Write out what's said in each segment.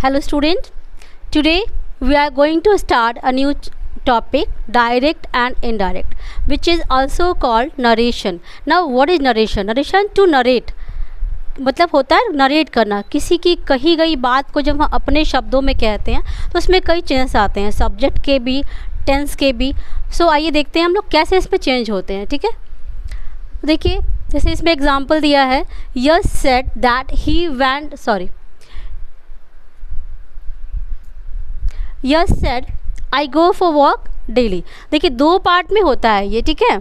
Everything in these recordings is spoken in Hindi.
Hello student, today we are going to start a new topic, direct and indirect, which is also called narration. Now what is narration? Narration to narrate मतलब होता है नरेट करना, किसी की कही गई बात को जब हम अपने शब्दों में कहते हैं तो उसमें कई चेंजेस आते हैं, सब्जेक्ट के भी, टेंस के भी। सो आइए देखते हैं हम लोग कैसे इसमें चेंज होते हैं। ठीक है, देखिए जैसे इसमें एग्जांपल दिया है, yes said that he went, yes said I go for walk daily. देखिए दो पार्ट में होता है ये, ठीक है।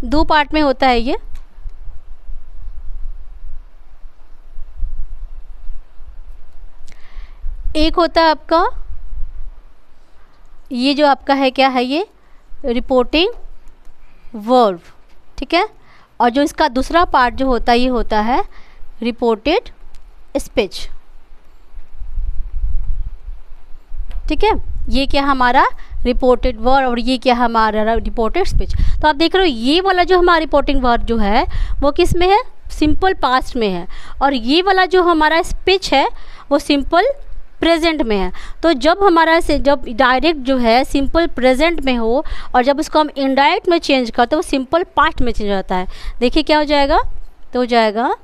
दो पार्ट में होता है ये। एक होता है आपका ये जो आपका है, क्या है ये, रिपोर्टिंग वर्ब, ठीक है। और जो इसका दूसरा पार्ट जो होता है ये होता है रिपोर्टेड स्पीच, ठीक है। ये क्या हमारा रिपोर्टेड वर्ब और ये क्या हमारा रिपोर्टेड स्पीच। तो आप देख रहे हो ये वाला जो हमारा रिपोर्टिंग वर्ब जो है वो किस में है, सिंपल पास्ट में है, और ये वाला जो हमारा स्पीच है वो सिंपल प्रेजेंट में है। तो जब हमारा से जब डायरेक्ट जो है सिंपल प्रेजेंट में हो और जब उसको हम इनडायरेक्ट में चेंज करते हैं वो सिंपल पास्ट में चेंज होता है। देखिए क्या हो जाएगा, तो हो जाएगा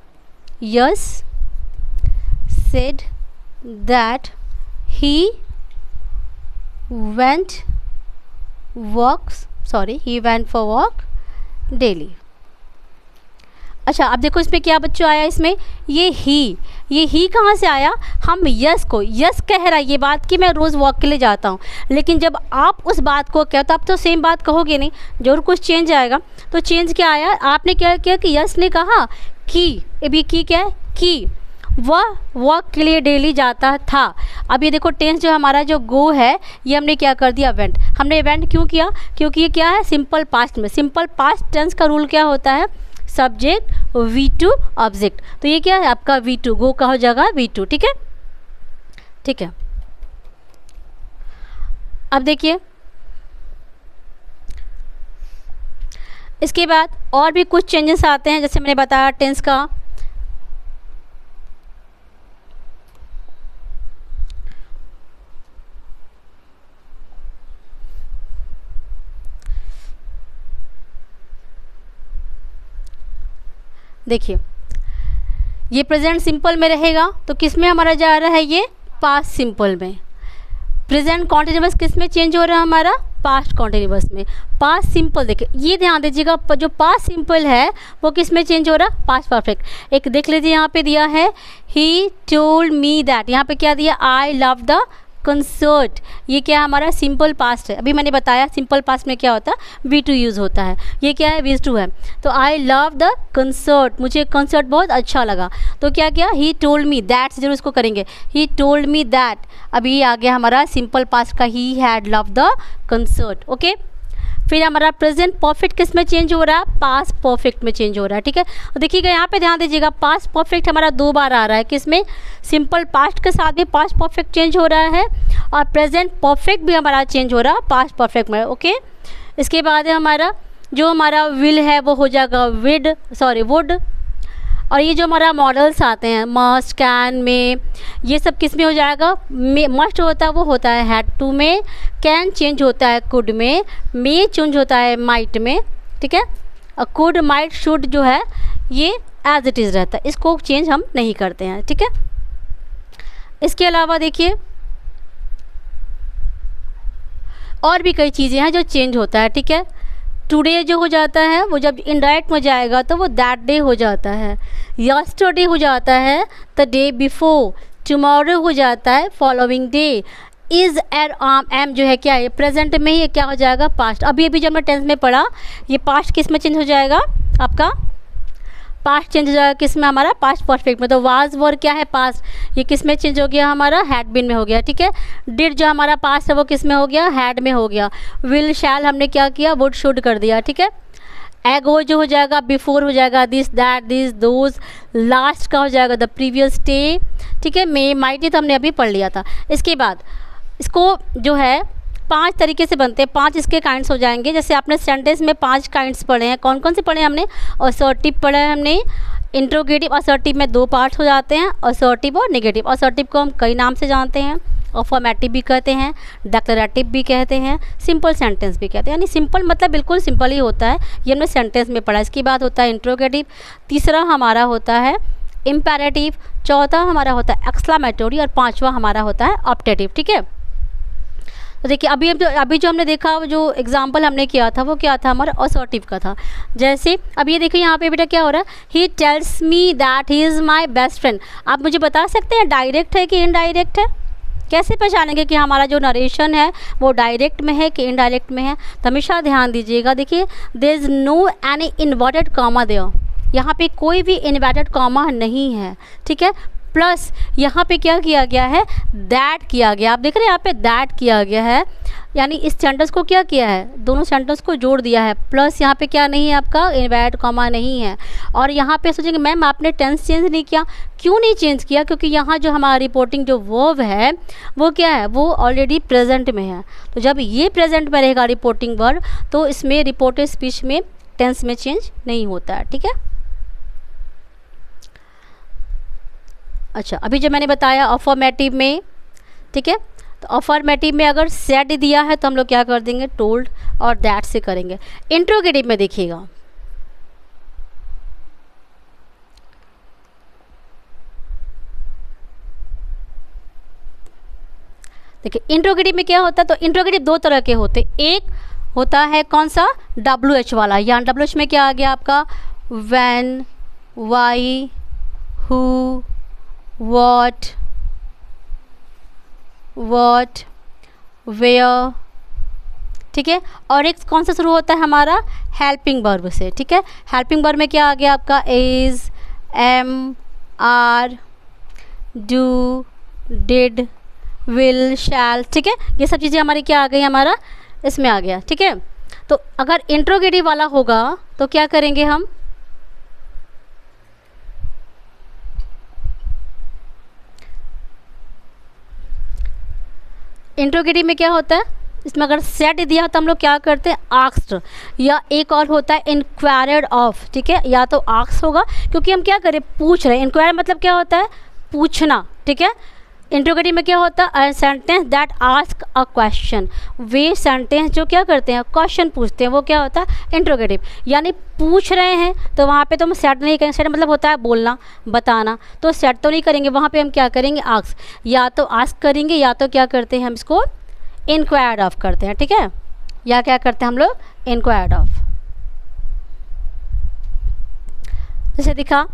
yes said that he went for walk daily. अच्छा अब देखो इसमें क्या बच्चों आया, इसमें ये ही कहाँ से आया, हम यस को, यस कह रहा है ये बात कि मैं रोज़ वॉक के लिए जाता हूँ, लेकिन जब आप उस बात को कहते हो आप तो सेम बात कहोगे नहीं, जरूर कुछ चेंज आएगा। तो चेंज क्या आया, आपने क्या किया कि यस ने कहा कि, अभी की क्या है, कि वह वॉक के लिए डेली जाता था। अब ये देखो टेंस जो हमारा जो गो है ये हमने क्या कर दिया, वेंट। हमने वेंट क्यों किया, क्योंकि ये क्या है सिंपल पास्ट में, सिंपल पास्ट टेंस का रूल क्या होता है, सब्जेक्ट V2 ऑब्जेक्ट। तो ये क्या है आपका V2, गो का हो जाएगा V2, ठीक है, ठीक है। अब देखिए इसके बाद और भी कुछ चेंजेस आते हैं, जैसे मैंने बताया टेंस का। देखिए ये प्रेजेंट सिंपल में रहेगा तो किस में हमारा जा रहा है, ये पास्ट सिंपल में। प्रेजेंट कॉन्टिन्यूअस किस में चेंज हो रहा है हमारा, पास्ट कॉन्टिन्यूअस में। पास्ट सिंपल देखिए ये ध्यान दीजिएगा, जो पास्ट सिंपल है वो किस में चेंज हो रहा है, पास्ट परफेक्ट। एक देख लीजिए यहाँ पे दिया है ही टोल्ड मी दैट, यहाँ पे क्या दिया, आई लव द कंसर्ट। ये क्या है हमारा सिंपल पास्ट है, अभी मैंने बताया सिंपल पास्ट में क्या होता है, V2 यूज़ होता है। ये क्या है, V2 है। तो आई लव द कंसर्ट, मुझे कंसर्ट बहुत अच्छा लगा। तो क्या किया, ही टोल्ड मी दैट, जरूर इसको करेंगे, ही टोल्ड मी दैट। अभी आ गया हमारा सिंपल पास्ट का, he had love the concert, okay. फिर हमारा प्रेजेंट परफेक्ट किस में चेंज हो रहा है, पास्ट परफेक्ट में चेंज हो रहा है, ठीक है। देखिएगा यहाँ पे ध्यान दीजिएगा, पास्ट परफेक्ट हमारा दो बार आ रहा है, किसमें, सिंपल पास्ट के साथ भी पास्ट परफेक्ट चेंज हो रहा है और प्रेजेंट परफेक्ट भी हमारा चेंज हो रहा है पास्ट परफेक्ट में, ओके। इसके बाद है हमारा जो हमारा विल है वो हो जाएगा वुड। और ये जो हमारा मॉडल्स आते हैं मस्ट, कैन, में, ये सब किस में हो जाएगा, मस्ट होता है वो होता है हैड टू में, कैन चेंज होता है कुड में चेंज होता है माइट में, ठीक है। और कुड, माइट, शुड जो है ये एज इट इज़ रहता है, इसको चेंज हम नहीं करते हैं, ठीक है। इसके अलावा देखिए और भी कई चीज़ें हैं जो चेंज होता है, ठीक है। टुडे जो हो जाता है वो जब इनडायरेक्ट में जाएगा तो वो दैट डे हो जाता है, यस्टरडे हो जाता है द डे बिफोर, टुमारो हो जाता है following day, is and am जो है क्या है प्रेजेंट में ही क्या हो जाएगा, पास्ट। अभी जब मैं टेंस में पढ़ा ये पास्ट किस में चेंज हो जाएगा, आपका पास्ट चेंज हो जाएगा किस में, हमारा पास्ट परफेक्ट में। तो वाज वर क्या है, पास्ट, ये किस में चेंज हो गया हमारा, हैड बीन में हो गया, ठीक है। डिड जो हमारा पास्ट है वो किस में हो गया, हैड में हो गया। विल, शैल हमने क्या किया, वुड, शुड कर दिया, ठीक है। एगो जो हो जाएगा बिफोर हो जाएगा this, that, this, those. Last का हो जाएगा द प्रीवियस डे, ठीक है। मे, माइट, तो हमने अभी पढ़ लिया था। इसके बाद इसको जो है 5 तरीके से बनते हैं, 5 इसके काइंड्स हो जाएंगे। जैसे आपने सेंटेंस में 5 काइंड्स पढ़े हैं, कौन कौन से पढ़े हैं हमने? असर्टिव पढ़ा है हमने, इंट्रोगेटिव असर्टिव में 2 पार्ट्स हो जाते हैं, असर्टिव और नेगेटिव। असर्टिव को हम कई नाम से जानते हैं, अफर्मेटिव भी कहते हैं, डिक्लेरेटिव भी कहते हैं, सिंपल सेंटेंस भी कहते हैं। यानी सिंपल मतलब बिल्कुल सिंपल ही होता है, ये हमने सेंटेंस में पढ़ा। इसके बाद होता है इंट्रोगेटिव, तीसरा हमारा होता है इम्पेरेटिव, चौथा हमारा होता है एक्सक्लेमेटरी और 5वां हमारा होता है ऑप्टेटिव। ठीक है, तो देखिए अभी जो हमने देखा, जो एग्जाम्पल हमने किया था वो क्या था? हमारा असर्टिव का था। जैसे अब ये देखिए यहाँ पे बेटा क्या हो रहा है, he tells me that he is my best friend. आप मुझे बता सकते हैं डायरेक्ट है कि इनडायरेक्ट है? कैसे पहचानेंगे कि हमारा जो नरेशन है वो डायरेक्ट में है कि इनडायरेक्ट में है? तो हमेशा ध्यान दीजिएगा। देखिए there is no any inverted comma there, यहाँ पे कोई भी इन्वर्टेड कॉमा नहीं है। ठीक है, प्लस यहाँ पे क्या किया गया है? दैट किया गया। आप देख रहे हैं यहाँ पे दैट किया गया है, यानी इस सेंटेंस को क्या किया है? दोनों सेंटेंस को जोड़ दिया है। प्लस यहाँ पे क्या नहीं है? आपका इन्वर्टेड कॉमा नहीं है। और यहाँ पे सोचेंगे मैम आपने टेंस चेंज नहीं किया। क्यों नहीं चेंज किया? क्योंकि यहाँ जो हमारा रिपोर्टिंग जो वर्ब है वो क्या है? वो ऑलरेडी प्रेजेंट में है। तो जब ये प्रेजेंट में रहेगा रिपोर्टिंग वर्ब, तो इसमें रिपोर्टेड स्पीच में टेंस में चेंज नहीं होता है। ठीक है, अच्छा अभी जो मैंने बताया अफर्मेटिव में, ठीक है, तो अफर्मेटिव में अगर सेड दिया है तो हम लोग क्या कर देंगे? टोल्ड और दैट से करेंगे। इंट्रोगेटिव में देखिएगा, देखिए इंट्रोगेटिव में क्या होता है? तो इंट्रोगेटिव 2 तरह के होते हैं। एक होता है कौन सा? WH वाला। यहाँ WH में क्या आ गया आपका? When, why, who, what, where। ठीक है, और एक कौन सा शुरू होता है हमारा? हेल्पिंग वर्ब से। ठीक है, हेल्पिंग वर्ब में क्या आ गया आपका? Is, am, are, do, did, will, shall. ठीक है, ये सब चीज़ें हमारी क्या आ गई? हमारा इसमें आ गया। ठीक है, तो अगर इंट्रोगेटिव वाला होगा तो क्या करेंगे हम? इंट्रोगेटिव में क्या होता है? इसमें अगर सेट दिया तो हम लोग क्या करते हैं? आस्क्ड, या एक और होता है इंक्वायर्ड ऑफ। ठीक है, या तो आस्क होगा क्योंकि हम क्या करें? पूछ रहे हैं। इंक्वायर मतलब क्या होता है? पूछना। ठीक है, इंट्रोगेटिव में क्या होता है? Sentence that ask a question. Way sentence जो क्या करते हैं? क्वेश्चन पूछते हैं, वो क्या होता है? इंट्रोगेटिव। यानी पूछ रहे हैं तो वहाँ पे तो हम सेट नहीं करेंगे। सेट मतलब होता है बोलना, बताना, तो सेट तो नहीं करेंगे, वहाँ पे हम क्या करेंगे? आस्क। या तो आस्क करेंगे या तो क्या करते हैं हम इसको? इंक्वायर्ड ऑफ करते हैं। ठीक है, या क्या करते हैं हम लोग? Inquired of. जैसे दिखा,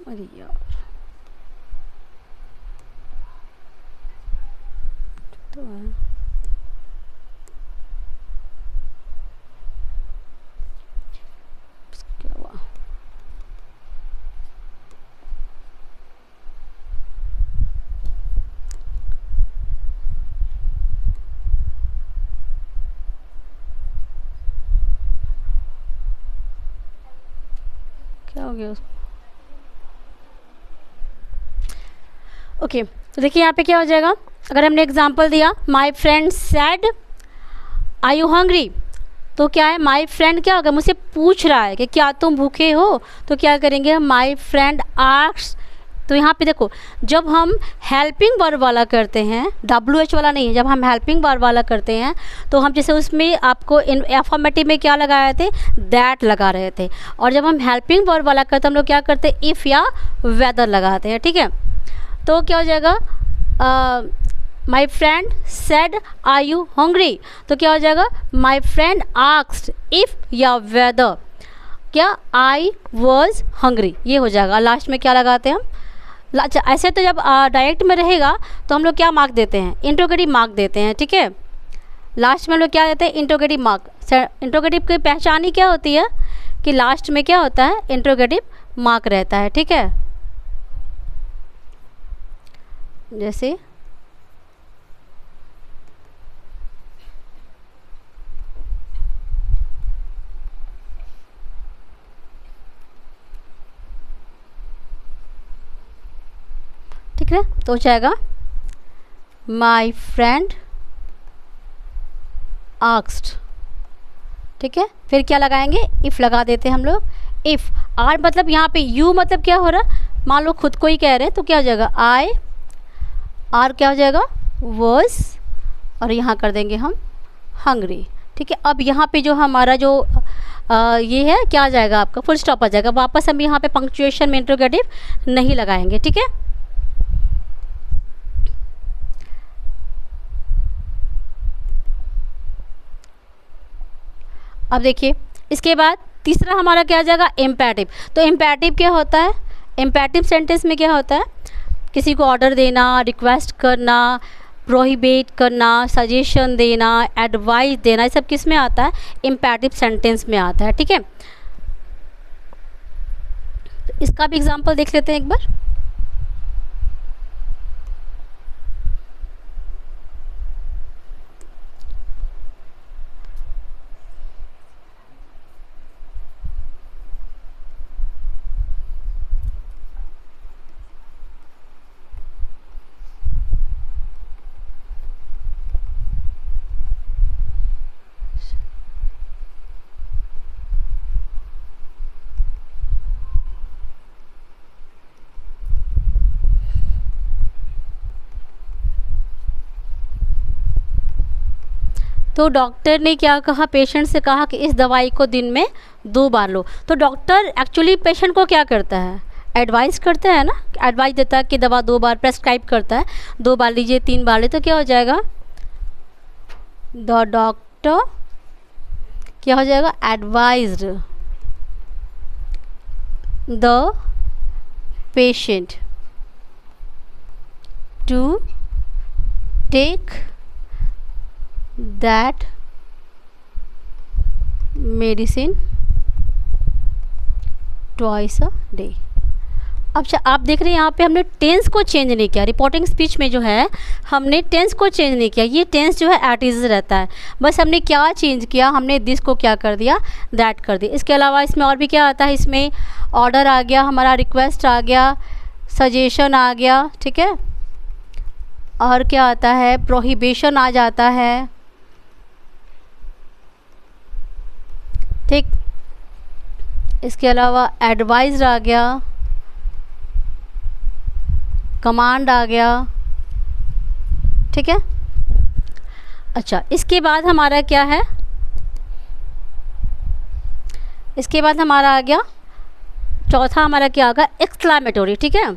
अरे यार तो है। क्या हुआ? क्या हो गया उसको? ओके, तो देखिए यहाँ पे क्या हो जाएगा? अगर हमने एग्जांपल दिया my friend said are you hungry, तो क्या है? माय फ्रेंड क्या होगा? मुझसे पूछ रहा है कि क्या तुम भूखे हो, तो क्या करेंगे? My friend asks. तो यहाँ पे देखो, जब हम हेल्पिंग वर्ब वाला करते हैं, WH वाला नहीं, जब हम हेल्पिंग वर्ब वाला करते हैं तो हम जैसे उसमें आपको अफर्मेटिव में क्या लगाए थे? दैट लगा रहे थे। और जब हम हेल्पिंग वर्ब वाला करते हैं हम लोग क्या करते हैं? इफ़ या वेदर लगाते हैं। ठीक है, तो क्या हो जाएगा? My friend said are you hungry, तो क्या हो जाएगा? माई फ्रेंड आस्क्ड इफ़ या वेदर क्या आई वॉज हंग्री, ये हो जाएगा। लास्ट में क्या लगाते हैं हम? अच्छा, ऐसे तो जब डायरेक्ट में रहेगा तो हम लोग क्या मार्क देते हैं, इंट्रोगेटिव मार्क देते हैं, ठीक है। लास्ट में हम लोग क्या देते हैं, इंट्रोगेटिव मार्क। इंट्रोगेटिव की पहचान ही क्या होती है कि लास्ट में क्या होता है, इंट्रोगेटिव मार्क रहता है, ठीक है। जैसे ठीक है, तो हो जाएगा माई फ्रेंड आस्क्ड, ठीक है। फिर क्या लगाएंगे, इफ़ लगा देते हैं हम लोग। इफ़ आर मतलब यहाँ पे यू मतलब क्या हो रहा, मान लो खुद को ही कह रहे हैं तो क्या हो जाएगा, आई, आर क्या हो जाएगा, वॉज, और यहाँ कर देंगे हम हंग्री, ठीक है। अब यहाँ पे जो हमारा जो ये है क्या आ जाएगा, आपका फुल स्टॉप आ जाएगा। वापस हम यहाँ पे पंक्चुएशन में इंट्रोगेटिव नहीं लगाएंगे, ठीक है। अब देखिए इसके बाद तीसरा हमारा क्या आ जाएगा, इम्पेरेटिव। तो इम्पेरेटिव क्या होता है, इम्पेरेटिव सेंटेंस में क्या होता है, किसी को ऑर्डर देना, रिक्वेस्ट करना, प्रोहिबिट करना, सजेशन देना, एडवाइस देना, ये सब किस में आता है, इम्पेरेटिव सेंटेंस में आता है, ठीक है। तो इसका भी एग्जांपल देख लेते हैं एक बार। तो डॉक्टर ने क्या कहा, पेशेंट से कहा कि इस दवाई को दिन में 2 बार लो। तो डॉक्टर एक्चुअली पेशेंट को क्या करता है, एडवाइस करता है ना, एडवाइस देता है कि दवा 2 बार प्रेस्क्राइब करता है, 2 बार लीजिए, 3 बार लीजिए। तो क्या हो जाएगा, द डॉक्टर क्या हो जाएगा, advised the patient to take that medicine twice a day। अच्छा, आप देख रहे हैं यहाँ पे हमने टेंस को चेंज नहीं किया, रिपोर्टिंग स्पीच में जो है हमने टेंस को चेंज नहीं किया, ये टेंस जो है एट इज रहता है। बस हमने क्या चेंज किया, हमने दिस को क्या कर दिया, दैट कर दिया। इसके अलावा इसमें और भी क्या आता है, इसमें ऑर्डर आ गया हमारा, रिक्वेस्ट आ गया, सजेशन आ गया, ठीक है, और क्या आता है, प्रोहिबिशन आ जाता है, ठीक। इसके अलावा एडवाइज आ गया, कमांड आ गया, ठीक है। अच्छा, इसके बाद हमारा क्या है, इसके बाद हमारा आ गया चौथा, हमारा क्या आ गया, एक्सक्लामेटोरी, ठीक है।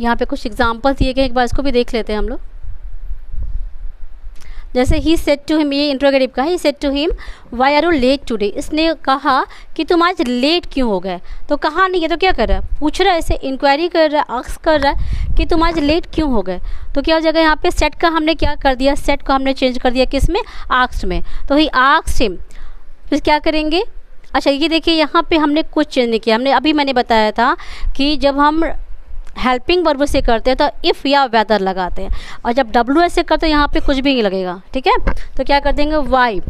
यहाँ पे कुछ एग्जाम्पल दिए गए, एक बार इसको भी देख लेते हैं हम लोग। जैसे ही सेड टू हिम, ये इंट्रोगेटिव का है, he said to him why are you late today. इसने कहा कि तुम आज लेट क्यों हो गए। तो कहा नहीं है तो क्या कर रहा है, पूछ रहा है, ऐसे इंक्वायरी कर रहा है, आस्क कर रहा है कि तुम आज लेट क्यों हो गए। तो क्या हो जाएगा, यहाँ पे सेट का हमने क्या कर दिया, सेट को हमने चेंज कर दिया किस में, आस्क्ड में। तो ही आस्क्ड हिम, फिर क्या करेंगे, अच्छा ये देखिए यहाँ पे हमने कुछ चेंज नहीं किया। हमने अभी मैंने बताया था कि जब हम हेल्पिंग वर्ब से करते हैं तो इफ़ या वेदर लगाते हैं, और जब डब्ल्यू एस से करते हैं यहाँ पे कुछ भी नहीं लगेगा, ठीक है। तो क्या कर देंगे, वाई।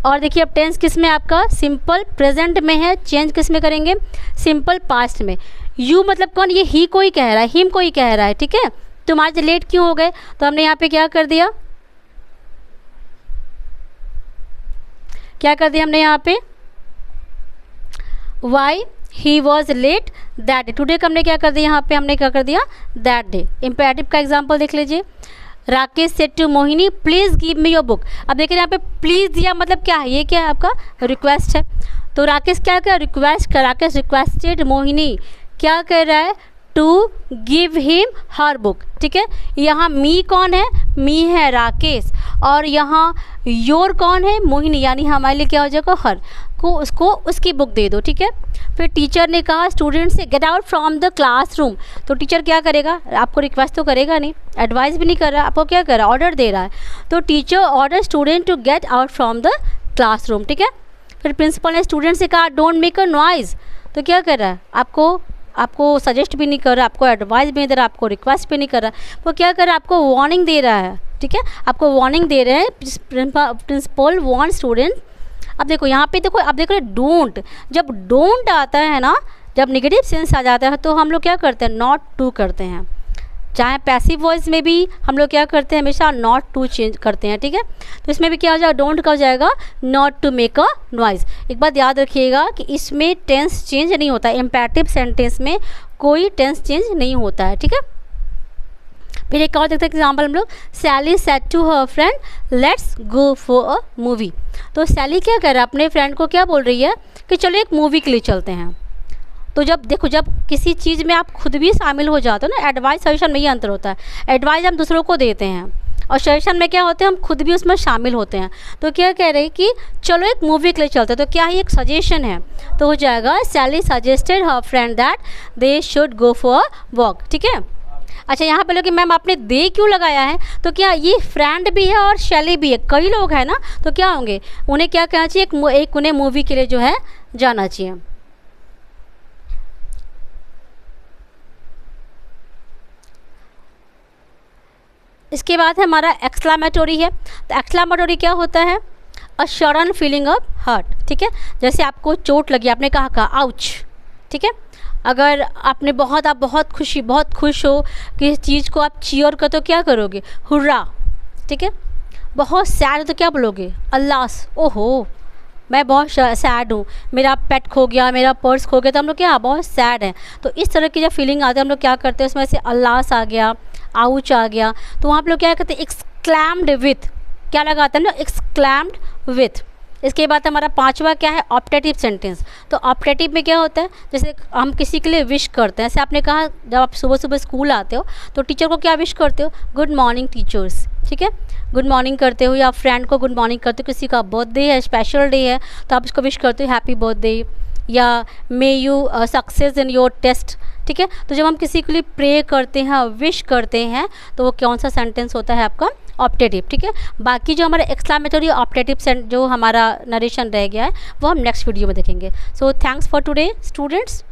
और देखिए अब टेंस किस में आपका, सिंपल प्रेजेंट में है, चेंज किस में करेंगे, सिंपल पास्ट में। यू मतलब कौन, ये ही को ही कह रहा है, हिम को ही कह रहा है, ठीक है। तुम आज लेट क्यों हो गए, तो हमने यहाँ पे क्या कर दिया, क्या कर दिया हमने यहाँ पे, why he was let that day. Today का हमने क्या कर दिया, यहाँ पे हमने क्या कर दिया, दैट डे। इम्पेरेटिव का एग्जांपल देख लीजिए, Rakesh said to Mohini please give me your book. अब देखिए यहाँ पे प्लीज़ दिया मतलब क्या है, ये क्या है आपका रिक्वेस्ट है। तो राकेश क्या कर, रिक्वेस्ट कर, राकेश रिक्वेस्टेड मोहिनी क्या कर रहा है, to give him her book, ठीक है। यहाँ मी कौन है, मी है राकेश, और यहाँ योर कौन है, मोहिनी, यानी हमारे लिए क्या हो जाएगा, हर। आपको उसको उसकी बुक दे दो, ठीक है। फिर टीचर ने कहा स्टूडेंट से gate out from the classroom, तो टीचर क्या करेगा, आपको रिक्वेस्ट तो करेगा नहीं, एडवाइस भी नहीं कर रहा, आपको क्या कर रहा है, ऑर्डर दे रहा है। तो teacher order student to get out from the classroom, ठीक है। फिर प्रिंसिपल ने स्टूडेंट से कहा डोंट मेक अ नॉइज़, तो क्या कर रहा है, आपको सजेस्ट भी नहीं कर रहा, आपको एडवाइस भी नहीं दे रहा, आपको रिक्वेस्ट भी नहीं कर रहा, वो क्या कर रहा है, आपको वार्निंग दे रहा है, ठीक है। आपको वार्निंग दे रहे हैं, प्रिंसिपल वार्न स्टूडेंट। अब देखो यहाँ पे देखो, आप देख रहे डोंट, जब डोंट आता है ना, जब नेगेटिव सेंस आ जाता है तो हम लोग क्या करते हैं, नॉट टू करते हैं। चाहे पैसिव वॉइस में भी हम लोग क्या करते हैं, हमेशा नॉट टू चेंज करते हैं, ठीक है। तो इसमें भी क्या हो जाएगा, डोंट का हो जाएगा not to make a noise. एक बात याद रखिएगा कि इसमें टेंस चेंज नहीं होता है, इम्पेरेटिव सेंटेंस में कोई टेंस चेंज नहीं होता है, ठीक है। फिर एक और देखते हैं एग्जाम्पल हम लोग, Sally said to her friend let's go for a movie. तो सैली क्या कर रहा है, अपने फ्रेंड को क्या बोल रही है कि चलो एक मूवी के लिए चलते हैं। तो जब देखो, जब किसी चीज़ में आप खुद भी शामिल हो जाते हो ना, एडवाइस सजेशन में ये अंतर होता है, एडवाइस हम दूसरों को देते हैं और सजेशन में क्या होते हैं, हम खुद भी उसमें शामिल होते हैं। तो क्या कह रहे हैं कि चलो एक मूवी के लिए चलते हैं, तो क्या ही एक सजेशन है, तो हो जाएगा Sally suggested her friend that they should go for a walk, ठीक है। अच्छा, यहाँ पे लोग कि मैम आपने दे क्यों लगाया है, तो क्या ये फ्रेंड भी है और शैली भी है, कई लोग हैं ना, तो क्या होंगे, उन्हें क्या कहना चाहिए, एक उन्हें मूवी के लिए जो है जाना चाहिए। इसके बाद है हमारा एक्सक्लामेटोरी है। तो एक्सक्लामेटोरी क्या होता है, a sudden feeling of hurt, ठीक है। जैसे आपको चोट लगी, आपने कहा आउच, ठीक है। अगर आप बहुत खुश हो किसी चीज़ को, आप चीयर कर तो क्या करोगे, हुर्रा, ठीक है। बहुत सैड हो तो क्या बोलोगे, अल्लास, ओहो मैं बहुत सैड हूँ, मेरा पेट खो गया, मेरा पर्स खो गया, तो हम लोग क्या बहुत सैड हैं। तो इस तरह की जब फीलिंग आती है हम लोग क्या करते हैं, उसमें से अल्लास आ गया, आउच आ गया, तो वहाँ पे लोग क्या करते हैं, एक्सक्लैम्ड विथ, क्या लगाते हैं ना, एक्सक्लैम्ड विथ। इसके बाद हमारा पांचवा क्या है, ऑप्टेटिव सेंटेंस। तो ऑप्टेटिव में क्या होता है, जैसे हम किसी के लिए विश करते हैं, जैसे आपने कहा जब आप सुबह सुबह स्कूल आते हो तो टीचर को क्या विश करते हो, गुड मॉर्निंग टीचर्स, ठीक है, गुड मॉर्निंग करते हो, या फ्रेंड को गुड मॉर्निंग करते हो, किसी का बर्थडे है, स्पेशल डे है, तो आप इसको विश करते हो हैप्पी बर्थडे, या may you success in your test, ठीक है। तो जब हम किसी के लिए प्रे करते हैं, विश करते हैं, तो वो कौन सा सेंटेंस होता है आपका, ऑप्टेटिव, ठीक है। बाकी जो हमारा एक्सक्लामेटरी ऑप्टेटिव जो हमारा नरेशन रह गया है वो हम नेक्स्ट वीडियो में देखेंगे। So thanks for today students.